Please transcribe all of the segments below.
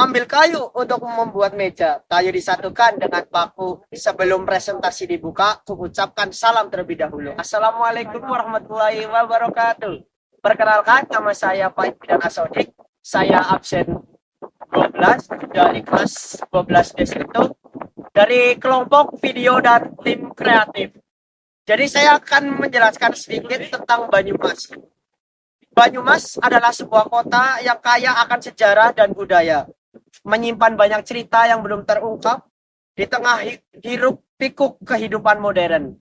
mengambil kayu untuk membuat meja. Kayu disatukan dengan paku. Sebelum presentasi dibuka, mengucapkan salam terlebih dahulu. Assalamualaikum warahmatullahi wabarakatuh. Perkenalkan, nama saya Pak Ibdan Asodik. Saya absen 12 dari kelas 12 D itu dari kelompok video dan tim kreatif. Jadi saya akan menjelaskan sedikit tentang Banyumas. Banyumas adalah sebuah kota yang kaya akan sejarah dan budaya, menyimpan banyak cerita yang belum terungkap di tengah hiruk pikuk kehidupan modern.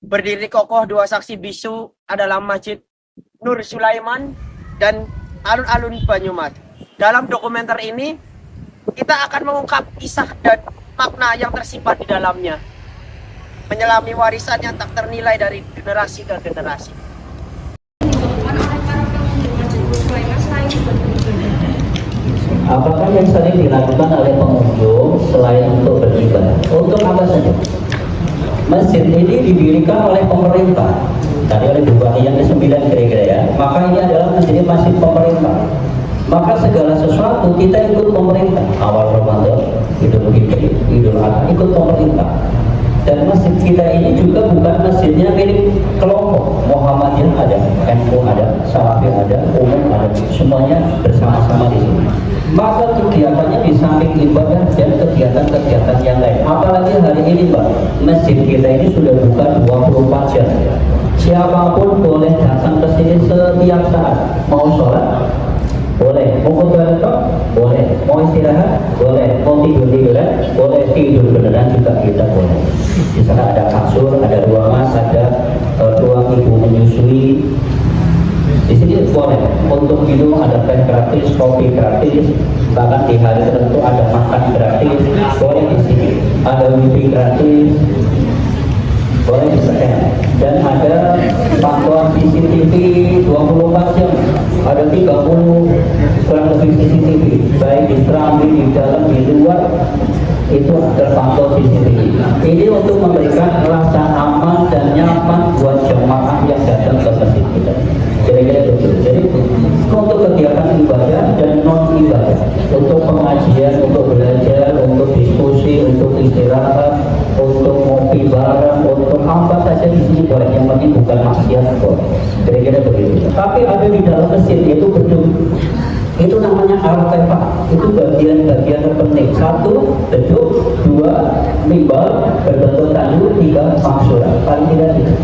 Berdiri kokoh dua saksi bisu adalah Masjid Nur Sulaiman dan alun-alun Banyumas. Dalam dokumenter ini kita akan mengungkap kisah dan makna yang tersimpan di dalamnya, menyelami warisan yang tak ternilai dari generasi ke generasi. Apakah yang sering dilakukan oleh pengunjung selain untuk beribadah? Untuk apa saja? Masjid ini didirikan oleh pemerintah dari oleh Bupati yang ke-9 kira-kira ya. Maka ini adalah masjid pemerintah. Maka segala sesuatu kita ikut pemerintah. Awal Ramadan, Idul Fitri, Idul Adha ikut pemerintah. Dan masjid kita ini juga bukan masjidnya milik kelompok. Muhammadiyah ada, NU ada, Salafi ada, umum ada, semuanya bersama-sama di sini. Maka kegiatannya di samping ibadah dan kegiatan-kegiatan yang lain. Apalagi hari ini Pak, masjid kita ini sudah buka 24 jam. Siapapun boleh datang ke sini setiap saat. Mau sholat, boleh. Mau foto, boleh. Mau istirahat, boleh. Mau tidur-tiduran, boleh. Tidur beneran juga kita boleh. Di sana ada kasur, ada ruangan, ada ruang ibu menyusui. Di sini boleh. Untuk minum ada teh gratis, kopi gratis, bahkan di hari tertentu ada makan gratis. Boleh di sini. Ada wifi gratis, boleh di-scan. Dan ada pantauan CCTV 24 jam. Ada 30 kurang lebih CCTV, baik di serambi, di dalam, di luar, itu terpantau CCTV. Ini untuk memberikan rasa aman dan nyaman buat jemaah yang datang ke masjid kita. Kira-kira begitu. Jadi untuk kegiatan ibadah dan non ibadah, untuk pengajian, untuk belajar, untuk diskusi, untuk istirahat, untuk ngopi bareng, untuk apa saja di sini boleh. Yang penting bukan maksiat boleh. Kira-kira begitu. Tapi ada di dalam masjid yaitu gedung. Itu namanya artefak. Itu bagian-bagian terpenting. 1, beduk, 2, mimbar, berbentuk tandu, 3, maksuran. Paling tidak itu.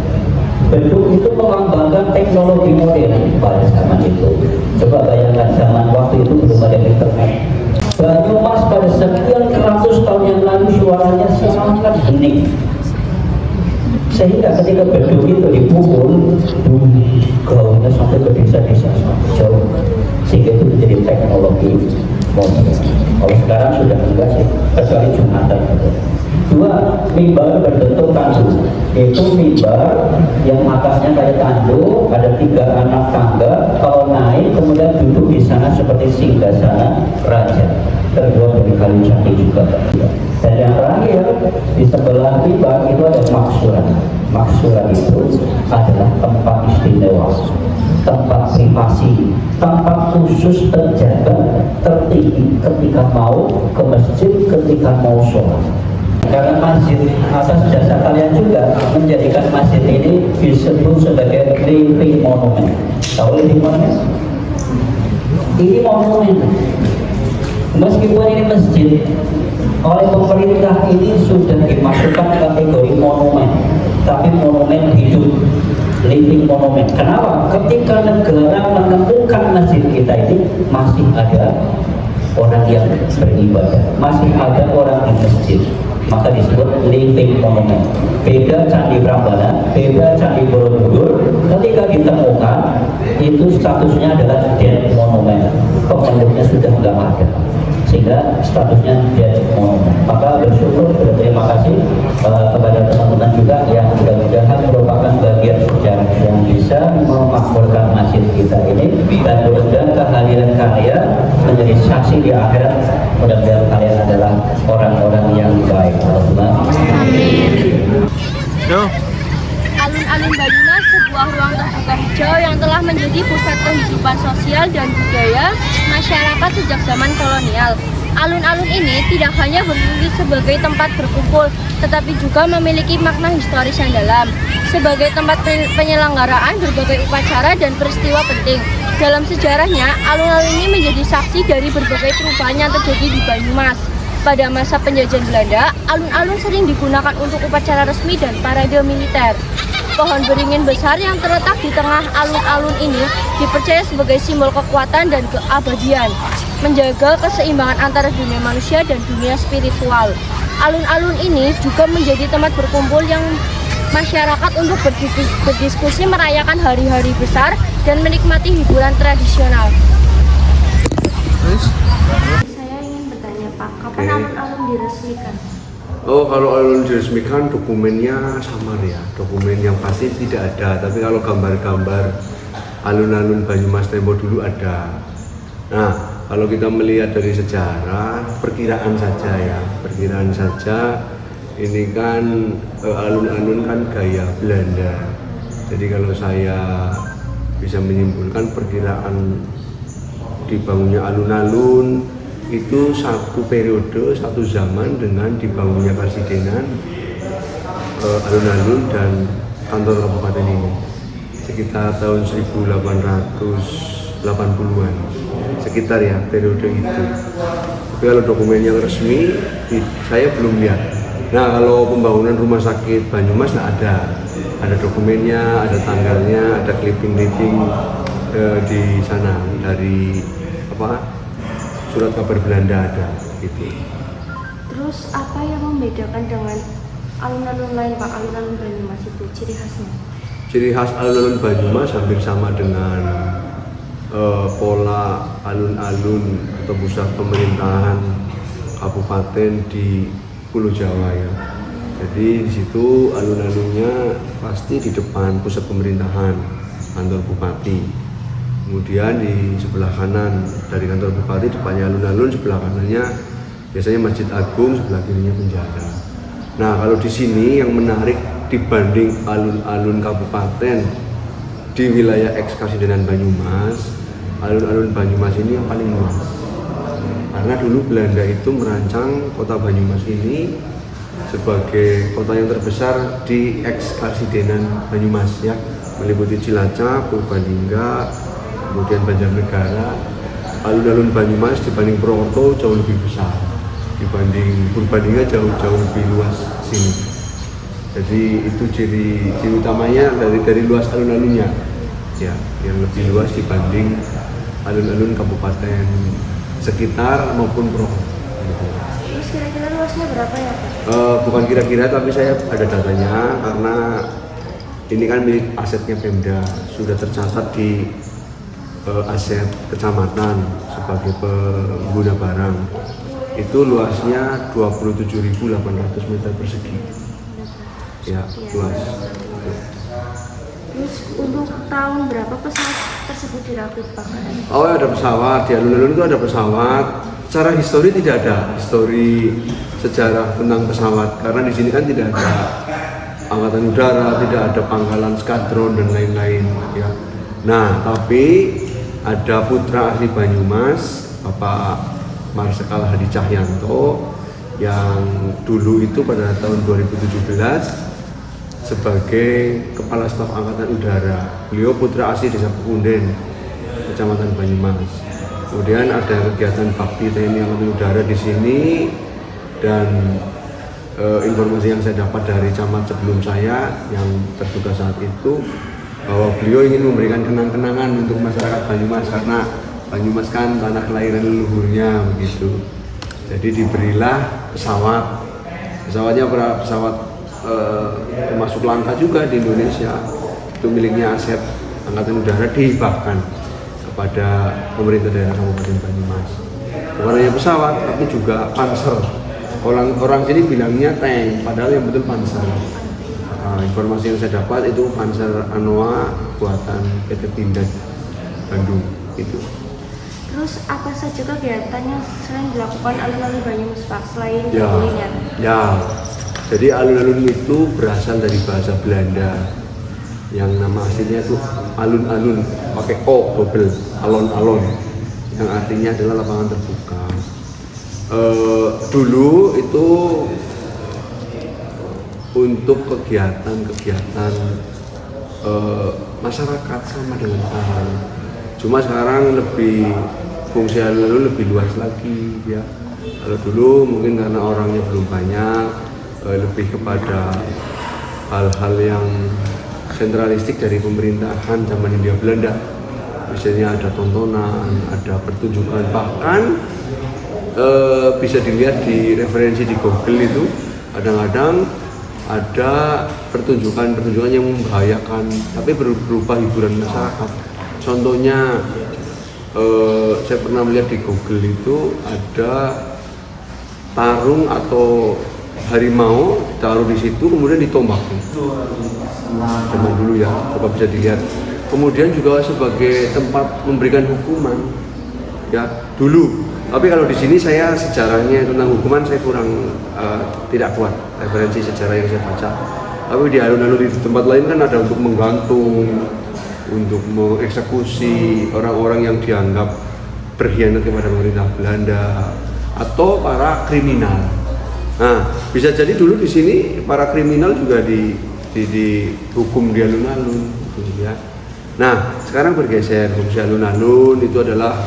Beduk itu melambangkan teknologi modern pada zaman itu. Coba bayangkan zaman waktu itu belum ada internet. Banyumas pada sekian ratus tahun yang lalu suaranya sangat hening. Sehingga ketika beduk itu dipukul, gaungnya sampai ke desa-desa jauh. Sehingga itu menjadi teknologi modern. Kalau sekarang sudah enggak sih, kecuali Jumatan. 2, mimbar berbentuk tandu. Itu mimbar yang atasnya kayak tandu, ada 3 anak tangga. Kalau naik kemudian duduk di sana seperti singgasana raja. Terbuat dari kayu jati juga. Dan yang terakhir di sebelah mimbar itu ada maksuran. Maksuran itu adalah tempat istimewa, tempat privasi, tempat khusus terjaga, tertinggi ketika mau ke masjid, ketika mau sholat. Karena masjid atas jasa kalian juga menjadikan masjid ini disebut sebagai living monument. Tahu living monument? Ini monumen. Meskipun ini masjid, oleh pemerintah ini sudah dimasukkan kategori monumen, tapi monumen hidup, living monument. Kenapa? Ketika negara menemukan masjid kita ini masih ada orang yang beribadah, masih ada orang di masjid, maka disebut living monument. Beda Candi Prambanan, beda Candi Borobudur, ketika ditemukan itu statusnya adalah dead monument, pemiliknya sudah tidak ada, sehingga statusnya dead monument. Maka bersyukur, berterima kasih kepada teman-teman juga yang mudah-mudahan merupakan bagian sejarah yang bisa memakmurkan masjid kita ini, dan mudah-mudahan kehadiran kalian menjadi saksi di akhirat. Mudah-mudahan kalian adalah orang-orang yang baik. Alun-alun Banyumas, sebuah ruang terbuka hijau yang telah menjadi pusat kehidupan sosial dan budaya masyarakat sejak zaman kolonial. Alun-alun ini tidak hanya berfungsi sebagai tempat berkumpul, tetapi juga memiliki makna historis yang dalam, sebagai tempat penyelenggaraan berbagai upacara dan peristiwa penting. Dalam sejarahnya, alun-alun ini menjadi saksi dari berbagai perubahan yang terjadi di Banyumas. Pada masa penjajahan Belanda, alun-alun sering digunakan untuk upacara resmi dan parade militer. Pohon beringin besar yang terletak di tengah alun-alun ini dipercaya sebagai simbol kekuatan dan keabadian, menjaga keseimbangan antara dunia manusia dan dunia spiritual. Alun-alun ini juga menjadi tempat berkumpul yang masyarakat untuk berdiskusi merayakan hari-hari besar dan menikmati hiburan tradisional. Saya ingin bertanya, Pak, kapan alun-alun diresmikan? Oh, kalau alun diresmikan dokumennya samar ya, dokumen yang pasti tidak ada. Tapi kalau gambar-gambar alun-alun Banyumas tempo dulu ada. Nah, kalau kita melihat dari sejarah, perkiraan saja ya, perkiraan saja. Ini kan alun-alun kan gaya Belanda. Jadi kalau saya bisa menyimpulkan perkiraan dibangunnya alun-alun itu satu periode, satu zaman dengan dibangunnya Karsidenan, alun-alun dan kantor kabupaten ini sekitar tahun 1880-an, sekitar ya periode itu. Tapi kalau dokumen yang resmi saya belum lihat. Nah, kalau pembangunan rumah sakit Banyumas ada dokumennya, ada tanggalnya, ada clipping di sana dari surat kabar Belanda ada gitu. Terus apa yang membedakan dengan alun-alun lain, Pak? Alun-alun Banyumas itu ciri khasnya? Ciri khas alun-alun Banyumas hampir sama dengan pola alun-alun atau pusat pemerintahan kabupaten di Pulau Jawa ya. Jadi di situ alun-alunnya pasti di depan pusat pemerintahan kantor bupati. Kemudian di sebelah kanan dari kantor bupati, depannya alun-alun, sebelah kanannya biasanya Masjid Agung, sebelah kirinya penjara. Nah, kalau di sini yang menarik dibanding alun-alun kabupaten di wilayah eks Karsidenan Banyumas, alun-alun Banyumas ini yang paling luas. Karena dulu Belanda itu merancang kota Banyumas ini sebagai kota yang terbesar di eks Karsidenan Banyumas ya, meliputi Cilacap, Purbalingga, kemudian Banjarnegara. Alun-alun Banyumas dibanding Purwokerto jauh lebih besar, dibanding Purbalingga jauh lebih luas sini. Jadi itu ciri utamanya dari luas alun-alunnya ya, yang lebih luas dibanding alun-alun kabupaten sekitar maupun Purwokerto. Terus kira-kira luasnya berapa ya, Pak? Bukan kira-kira, tapi saya ada datanya karena ini kan milik asetnya Pemda, sudah tercatat di aset kecamatan sebagai pengguna barang. Itu luasnya 27.800 meter persegi ya, luas. Terus untuk tahun berapa pesawat tersebut dirakit, Pak? Oh, ada pesawat, di alun-alun itu ada pesawat. Secara histori tidak ada histori sejarah tentang pesawat, karena di sini kan tidak ada angkatan udara, tidak ada pangkalan skadron dan lain-lain ya. Nah, tapi ada putra asli Banyumas, Bapak Marsikal Hadi Cahyanto, yang dulu itu pada tahun 2017 sebagai Kepala Staf Angkatan Udara. Beliau putra asli Desa Pekunden, Kecamatan Banyumas. Kemudian ada kegiatan bakti TNI Angkatan Udara di sini, dan informasi yang saya dapat dari camat sebelum saya yang tertugas saat itu, bahwa beliau ingin memberikan kenang-kenangan untuk masyarakat Banyumas, karena Banyumas kan tanah kelahiran leluhurnya begitu. Jadi diberilah pesawatnya pesawat termasuk langka juga di Indonesia, itu miliknya aset Angkatan Udara, dihibahkan kepada pemerintah daerah Kabupaten Banyumas. Bukan hanya pesawat, tapi juga panser. Orang sini bilangnya tank, padahal yang betul panser. Informasi yang saya dapat itu Panzer Anoa buatan PT Pindad Bandung itu. Terus apa saja kegiatan yang sering dilakukan alun-alun Banyumas, Pak, selain Ya, kuliner? ya. Jadi alun-alun itu berasal dari bahasa Belanda yang nama aslinya itu alun-alun, pakai o double, alon-alon, yang artinya adalah lapangan terbuka. Dulu itu untuk kegiatan masyarakat sama dengan sekarang. Cuma sekarang lebih fungsi alun-alun lebih luas lagi ya. Kalau dulu mungkin karena orangnya belum banyak, lebih kepada hal-hal yang sentralistik dari pemerintahan zaman Hindia Belanda. Misalnya ada tontonan, ada pertunjukan, bahkan bisa dilihat di referensi di Google itu kadang-kadang ada pertunjukan yang membahayakan tapi berupa hiburan masyarakat. Contohnya saya pernah melihat di Google itu ada tarung atau harimau ditaruh di situ kemudian ditombakin. Zaman dulu ya, coba bisa dilihat. Kemudian juga sebagai tempat memberikan hukuman ya dulu. Tapi kalau di sini saya sejarahnya tentang hukuman saya kurang tidak kuat referensi sejarah yang saya baca. Tapi di alun-alun di tempat lain kan ada untuk menggantung, untuk mengeksekusi orang-orang yang dianggap berkhianat kepada pemerintah Belanda atau para kriminal. Nah, bisa jadi dulu di sini para kriminal juga dihukum di alun-alun, gitu ya. Nah, sekarang bergeser fungsi alun-alun itu adalah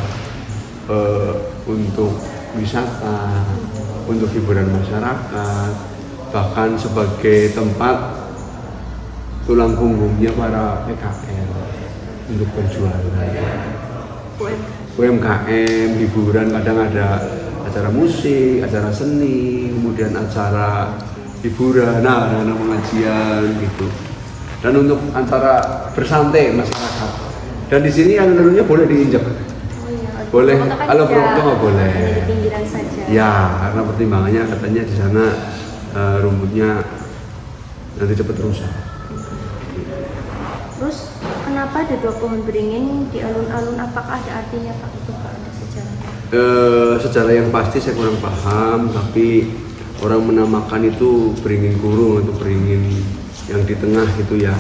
untuk wisata, untuk hiburan masyarakat, bahkan sebagai tempat tulang punggungnya para PKL untuk berjualan. UMKM, hiburan, kadang ada acara musik, acara seni, kemudian acara hiburan, ada pengajian gitu. Dan untuk acara bersantai masyarakat. Dan di sini alun-alunnya boleh diinjak. Boleh, kalau Broto nggak boleh. Di pinggiran saja. Ya, karena pertimbangannya katanya di sana rumputnya nanti cepat rusak. Terus kenapa ada 2 pohon beringin di alun-alun? Apakah ada artinya Pak? Itu Pak, ada sejarahnya? Sejarah yang pasti saya kurang paham, tapi orang menamakan itu beringin kurung atau beringin yang di tengah gitu ya.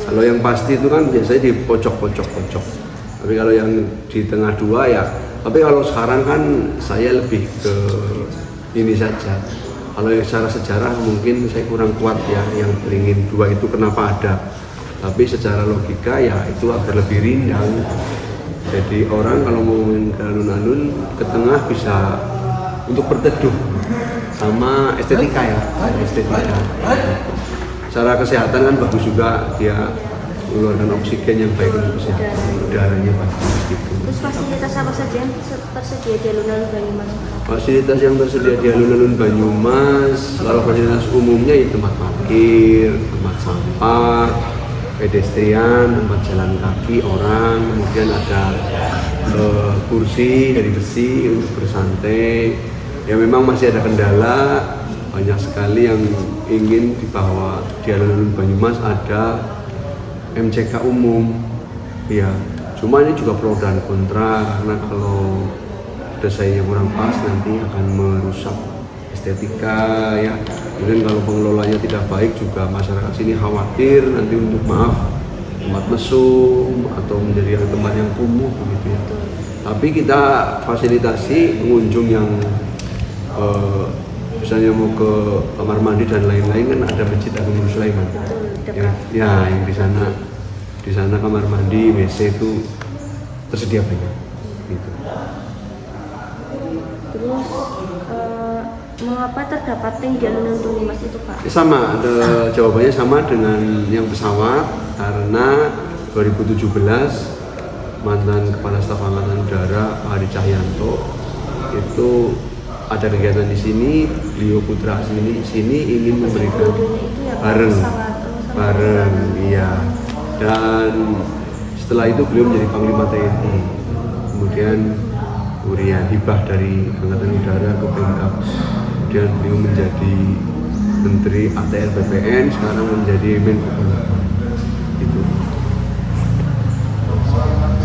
Kalau yang pasti itu kan biasanya di pojok. Tapi kalau yang di tengah 2 ya. Tapi kalau sekarang kan saya lebih ke ini saja. Kalau yang secara sejarah mungkin saya kurang kuat ya, yang beringin 2 itu kenapa ada. Tapi secara logika ya itu agar lebih rindang. Jadi orang kalau mau main ke alun-alun ke tengah bisa untuk berteduh sama estetika ya, estetika. Secara kesehatan kan bagus juga, dia mengeluarkan oksigen yang baik untuk kesehatan, udaranya bagus gitu. Terus fasilitas apa saja yang tersedia di alun-alun Banyumas? Fasilitas yang tersedia di alun-alun Banyumas, kalau fasilitas umumnya ya tempat parkir, tempat sampah, pedestrian, tempat jalan kaki orang, kemudian ada kursi dari besi untuk bersantai. Ya memang masih ada kendala, banyak sekali yang ingin bahwa di alun-alun Banyumas ada MCK umum, ya. Cuma ini juga pro dan kontra karena kalau desainnya kurang pas nanti akan merusak estetika ya. Kemudian kalau pengelolanya tidak baik juga masyarakat sini khawatir nanti untuk tempat mesum atau menjadi tempat yang kumuh begitu ya. Tapi kita fasilitasi pengunjung yang misalnya mau ke kamar mandi dan lain-lain kan ada Masjid Agung Nur Sulaiman. Ya, yang di sana kamar mandi, WC itu tersedia banyak. Gitu. Terus mengapa terdapat tank di alun-alun Banyumas itu Pak? Sama, jawabannya sama dengan yang pesawat karena 2017 mantan Kepala Staf Angkatan Udara Pak Hadi Cahyanto itu ada kegiatan di sini, beliau putra sini ingin memberikan bareng, iya. Dan setelah itu beliau menjadi Panglima TNI, kemudian Urian hibah dari Angkatan Udara ke Pemkab, kemudian beliau menjadi Menteri ATR BPN, sekarang menjadi Menko Polhukam. Itu.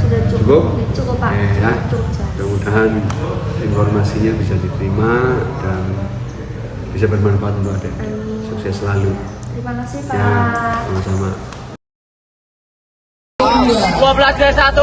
Sudah Cukup? Cukup Pak. Ya. Cukup jelas. Mudah-mudahan informasinya bisa diterima dan bisa bermanfaat untuk adik. Sukses selalu. Terima kasih Pak. Ya, sama-sama. 12-1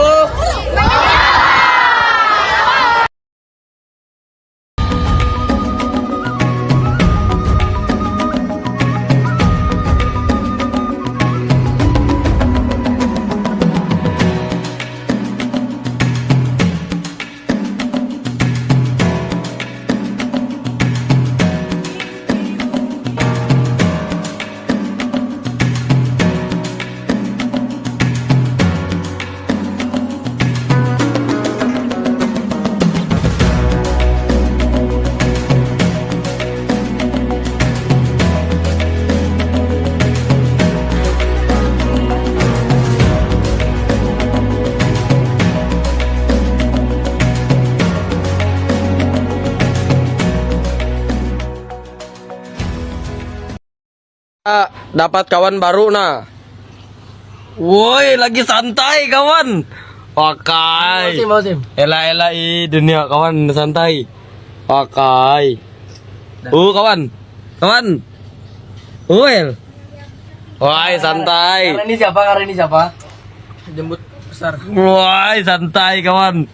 Dapat kawan baru nah. Woi, lagi santai kawan. Pakai. Musim. Ela dunia kawan santai. Pakai. Kawan. Kawan. Well. Woi, santai. Karena ini siapa? Jemput besar. Woi, santai kawan.